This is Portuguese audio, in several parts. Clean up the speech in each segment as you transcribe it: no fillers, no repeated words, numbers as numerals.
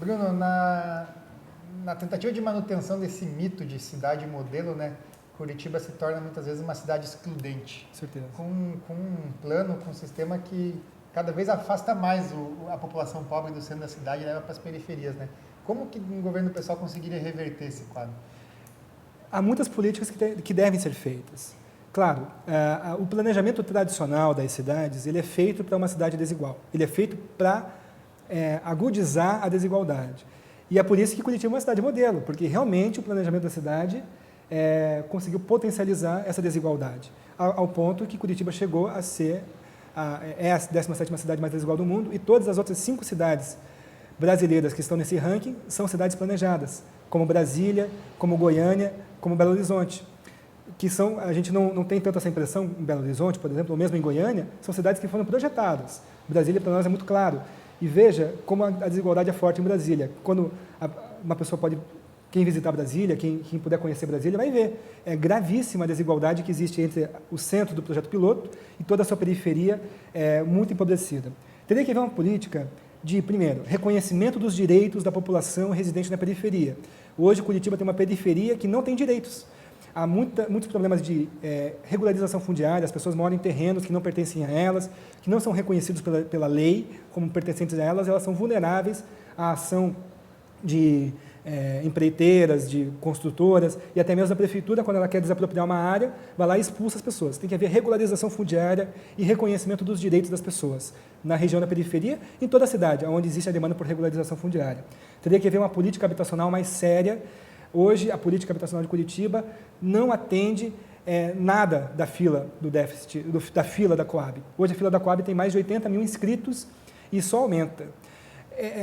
Bruno, na tentativa de manutenção desse mito de cidade modelo, né, Curitiba se torna muitas vezes uma cidade excludente. Certeza. Com um plano, com um sistema que cada vez afasta mais a população pobre do centro da cidade e leva para as periferias, né? Como que um governo pessoal conseguiria reverter esse quadro? Há muitas políticas que devem ser feitas. Claro, o planejamento tradicional das cidades, ele é feito para uma cidade desigual. Ele é feito para agudizar a desigualdade. E é por isso que Curitiba é uma cidade modelo, porque realmente o planejamento da cidade conseguiu potencializar essa desigualdade, ao ponto que Curitiba chegou a ser a 17ª cidade mais desigual do mundo, e todas as outras 5 cidades brasileiras que estão nesse ranking são cidades planejadas, como Brasília, como Goiânia, como Belo Horizonte, que são, a gente não tem tanto essa impressão em Belo Horizonte, por exemplo, ou mesmo em Goiânia, são cidades que foram projetadas. Brasília, para nós, é muito claro. E veja como a desigualdade é forte em Brasília. Quando uma pessoa pode, quem visitar Brasília, quem puder conhecer Brasília, vai ver. É gravíssima a desigualdade que existe entre o centro do projeto piloto e toda a sua periferia muito empobrecida. Teria que haver uma política de, primeiro, reconhecimento dos direitos da população residente na periferia. Hoje, Curitiba tem uma periferia que não tem direitos. Há muitos problemas de regularização fundiária, as pessoas moram em terrenos que não pertencem a elas, que não são reconhecidos pela lei como pertencentes a elas, elas são vulneráveis à ação de empreiteiras, de construtoras, e até mesmo a prefeitura, quando ela quer desapropriar uma área, vai lá e expulsa as pessoas. Tem que haver regularização fundiária e reconhecimento dos direitos das pessoas, na região da periferia, em toda a cidade, onde existe a demanda por regularização fundiária. Teria que haver uma política habitacional mais séria. Hoje, a política habitacional de Curitiba não atende nada da fila do déficit, da fila da Coab. Hoje, a fila da Coab tem mais de 80 mil inscritos e só aumenta.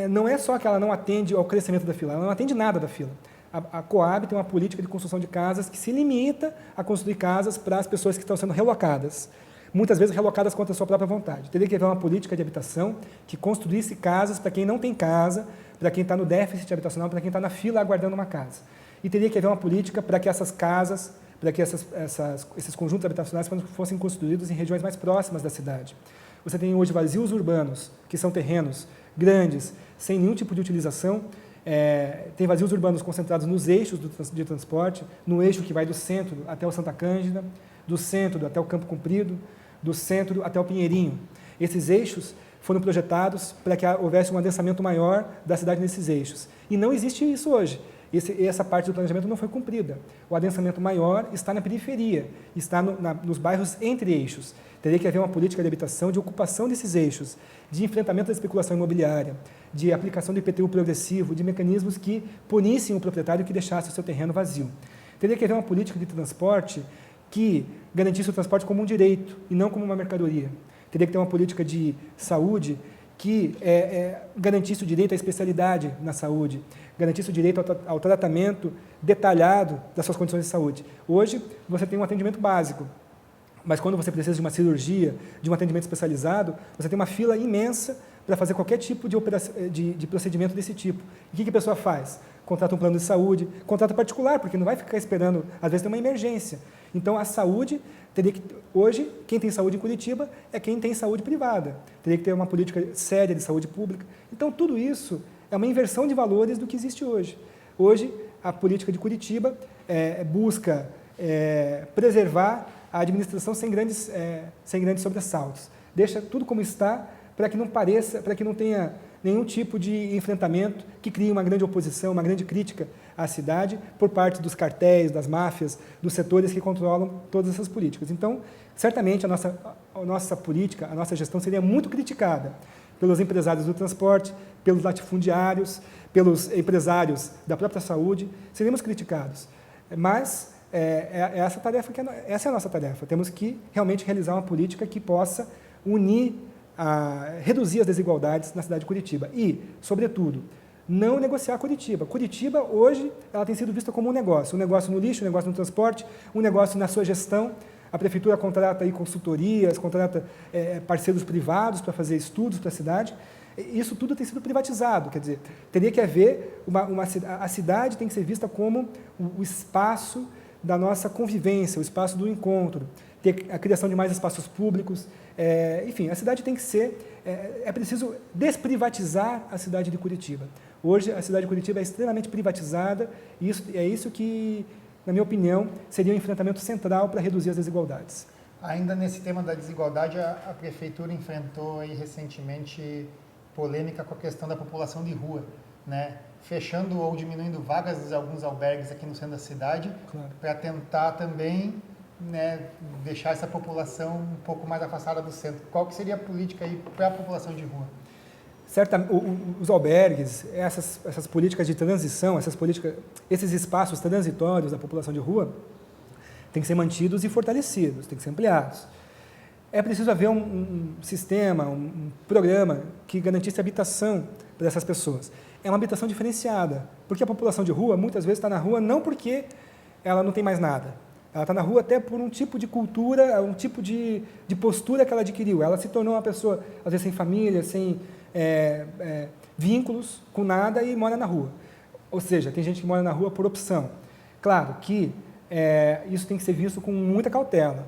Não é só que ela não atende ao crescimento da fila, ela não atende nada da fila. A Coab tem uma política de construção de casas que se limita a construir casas para as pessoas que estão sendo relocadas, muitas vezes relocadas contra a sua própria vontade. Teria que haver uma política de habitação que construísse casas para quem não tem casa, para quem está no déficit habitacional, para quem está na fila aguardando uma casa. E teria que haver uma política para que essas casas, para que esses conjuntos habitacionais fossem construídos em regiões mais próximas da cidade. Você tem hoje vazios urbanos, que são terrenos grandes, sem nenhum tipo de utilização. Tem vazios urbanos concentrados nos eixos de transporte, no eixo que vai do centro até o Santa Cândida, do centro até o Campo Comprido, do centro até o Pinheirinho. Esses eixos foram projetados para que houvesse um adensamento maior da cidade nesses eixos. E não existe isso hoje. Essa parte do planejamento não foi cumprida. O adensamento maior está na periferia, está nos bairros entre eixos. Teria que haver uma política de habitação, de ocupação desses eixos, de enfrentamento da especulação imobiliária, de aplicação do IPTU progressivo, de mecanismos que punissem o proprietário que deixasse o seu terreno vazio. Teria que haver uma política de transporte que garantisse o transporte como um direito e não como uma mercadoria. Teria que ter uma política de saúde que garantisse o direito à especialidade na saúde, garantisse o direito ao tratamento detalhado das suas condições de saúde. Hoje, você tem um atendimento básico, mas quando você precisa de uma cirurgia, de um atendimento especializado, você tem uma fila imensa para fazer qualquer tipo de procedimento desse tipo. E o que a pessoa faz? Contrata um plano de saúde, contrata particular, porque não vai ficar esperando, às vezes tem uma emergência. Então, a saúde teria que... Hoje, quem tem saúde em Curitiba é quem tem saúde privada. Teria que ter uma política séria de saúde pública. Então, tudo isso é uma inversão de valores do que existe hoje. Hoje, a política de Curitiba busca preservar a administração sem grandes sobressaltos. Deixa tudo como está para que não pareça, para que não tenha nenhum tipo de enfrentamento que crie uma grande oposição, uma grande crítica à cidade por parte dos cartéis, das máfias, dos setores que controlam todas essas políticas. Então, certamente a nossa política, a nossa gestão seria muito criticada pelos empresários do transporte, pelos latifundiários, pelos empresários da própria saúde, seríamos criticados. Mas essa é a nossa tarefa. Temos que realmente realizar uma política que possa unir, reduzir as desigualdades na cidade de Curitiba e, sobretudo, não negociar Curitiba. Curitiba, hoje, ela tem sido vista como um negócio no lixo, um negócio no transporte, um negócio na sua gestão. A prefeitura contrata aí consultorias, contrata parceiros privados para fazer estudos para a cidade. Isso tudo tem sido privatizado, quer dizer, teria que haver a cidade tem que ser vista como o espaço da nossa convivência, o espaço do encontro, ter a criação de mais espaços públicos, enfim, a cidade tem que ser, é preciso desprivatizar a cidade de Curitiba. Hoje, a cidade de Curitiba é extremamente privatizada e é isso que, na minha opinião, seria um enfrentamento central para reduzir as desigualdades. Ainda nesse tema da desigualdade, a Prefeitura enfrentou aí recentemente polêmica com a questão da população de rua, né? Fechando ou diminuindo vagas de alguns albergues aqui no centro da cidade, claro, para tentar também, né, deixar essa população um pouco mais afastada do centro. Qual que seria a política aí para a população de rua? Os albergues, essas políticas de transição, esses espaços transitórios da população de rua, têm que ser mantidos e fortalecidos, têm que ser ampliados. É preciso haver um sistema, um programa que garantisse habitação para essas pessoas. É uma habitação diferenciada, porque a população de rua, muitas vezes, está na rua não porque ela não tem mais nada. Ela está na rua até por um tipo de cultura, um tipo de postura que ela adquiriu. Ela se tornou uma pessoa, às vezes, sem família, sem vínculos com nada e mora na rua. Ou seja, tem gente que mora na rua por opção. Claro que isso tem que ser visto com muita cautela,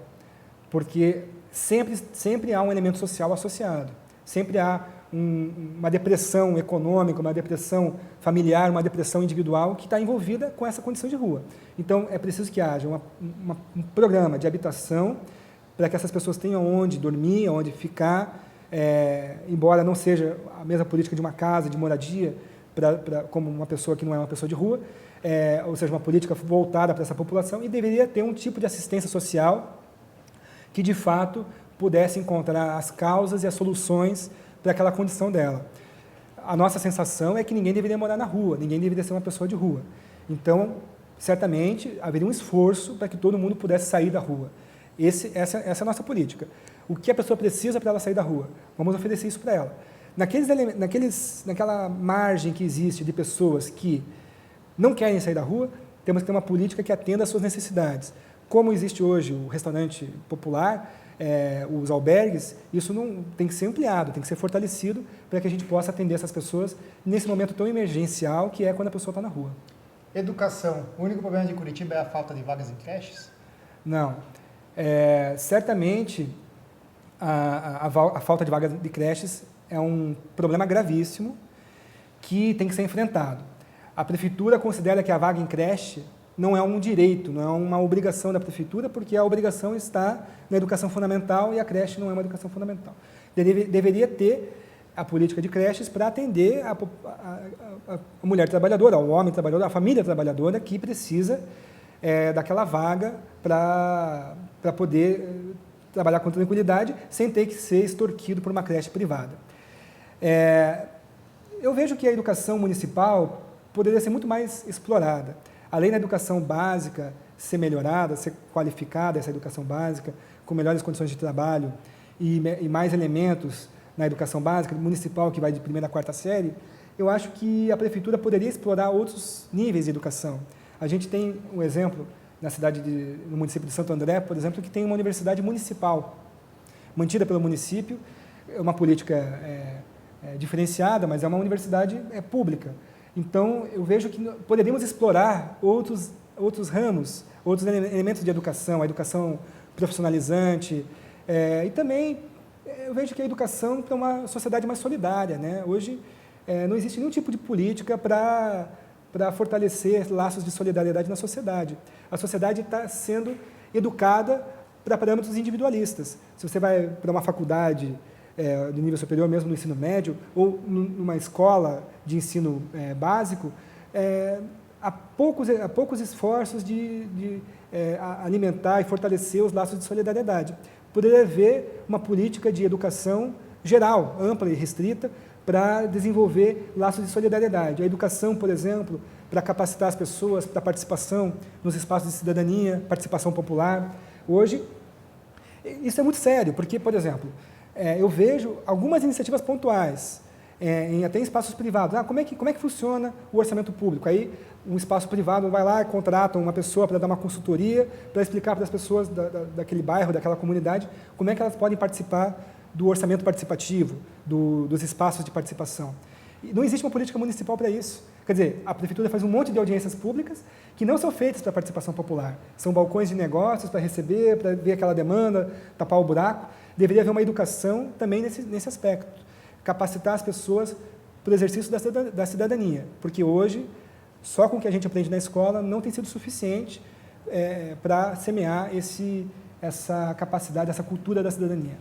porque sempre há um elemento social associado, sempre há uma depressão econômica, uma depressão familiar, uma depressão individual que está envolvida com essa condição de rua. Então, é preciso que haja um programa de habitação para que essas pessoas tenham onde dormir, onde ficar, embora não seja a mesma política de uma casa, de moradia, como uma pessoa que não é uma pessoa de rua, ou seja, uma política voltada para essa população, e deveria ter um tipo de assistência social que, de fato, pudesse encontrar as causas e as soluções para aquela condição dela. A nossa sensação é que ninguém deveria morar na rua, ninguém deveria ser uma pessoa de rua. Então, certamente, haveria um esforço para que todo mundo pudesse sair da rua. Essa é a nossa política. O que a pessoa precisa para ela sair da rua? Vamos oferecer isso para ela. Naquela margem que existe de pessoas que não querem sair da rua, temos que ter uma política que atenda às suas necessidades. Como existe hoje o restaurante popular, os albergues, isso não tem que ser ampliado, tem que ser fortalecido para que a gente possa atender essas pessoas nesse momento tão emergencial que é quando a pessoa está na rua. Educação. O único problema de Curitiba é a falta de vagas em creches? Não. Certamente, a falta de vagas de creches é um problema gravíssimo que tem que ser enfrentado. A Prefeitura considera que a vaga em creche não é um direito, não é uma obrigação da Prefeitura, porque a obrigação está na educação fundamental e a creche não é uma educação fundamental. Deveria ter a política de creches para atender a mulher trabalhadora, o homem trabalhador, a família trabalhadora que precisa daquela vaga para poder trabalhar com tranquilidade sem ter que ser extorquido por uma creche privada. Eu vejo que a educação municipal poderia ser muito mais explorada. Além da educação básica ser melhorada, ser qualificada, essa educação básica, com melhores condições de trabalho e mais elementos na educação básica, municipal, que vai de 1ª a 4ª série, eu acho que a Prefeitura poderia explorar outros níveis de educação. A gente tem um exemplo no município de Santo André, por exemplo, que tem uma universidade municipal, mantida pelo município, é uma política diferenciada, mas é uma universidade pública. Então, eu vejo que poderíamos explorar outros ramos, outros elementos de educação, a educação profissionalizante, e também eu vejo que a educação é uma sociedade mais solidária, né? Hoje, não existe nenhum tipo de política para fortalecer laços de solidariedade na sociedade. A sociedade está sendo educada para parâmetros individualistas. Se você vai para uma faculdade de nível superior, mesmo no ensino médio, ou numa escola de ensino básico, há poucos esforços de alimentar e fortalecer os laços de solidariedade. Poderia haver uma política de educação geral, ampla e restrita, para desenvolver laços de solidariedade. A educação, por exemplo, para capacitar as pessoas para a participação nos espaços de cidadania, participação popular. Hoje, isso é muito sério, porque, por exemplo, eu vejo algumas iniciativas pontuais, até em espaços privados. Como é que funciona o orçamento público? Aí, um espaço privado vai lá e contrata uma pessoa para dar uma consultoria, para explicar para as pessoas daquele bairro, daquela comunidade, como é que elas podem participar do orçamento participativo, dos espaços de participação. E não existe uma política municipal para isso. Quer dizer, a Prefeitura faz um monte de audiências públicas que não são feitas para participação popular. São balcões de negócios para receber, para ver aquela demanda, tapar o buraco. Deveria haver uma educação também nesse aspecto. Capacitar as pessoas para o exercício da cidadania, porque hoje, só com o que a gente aprende na escola, não tem sido suficiente para semear essa capacidade, essa cultura da cidadania.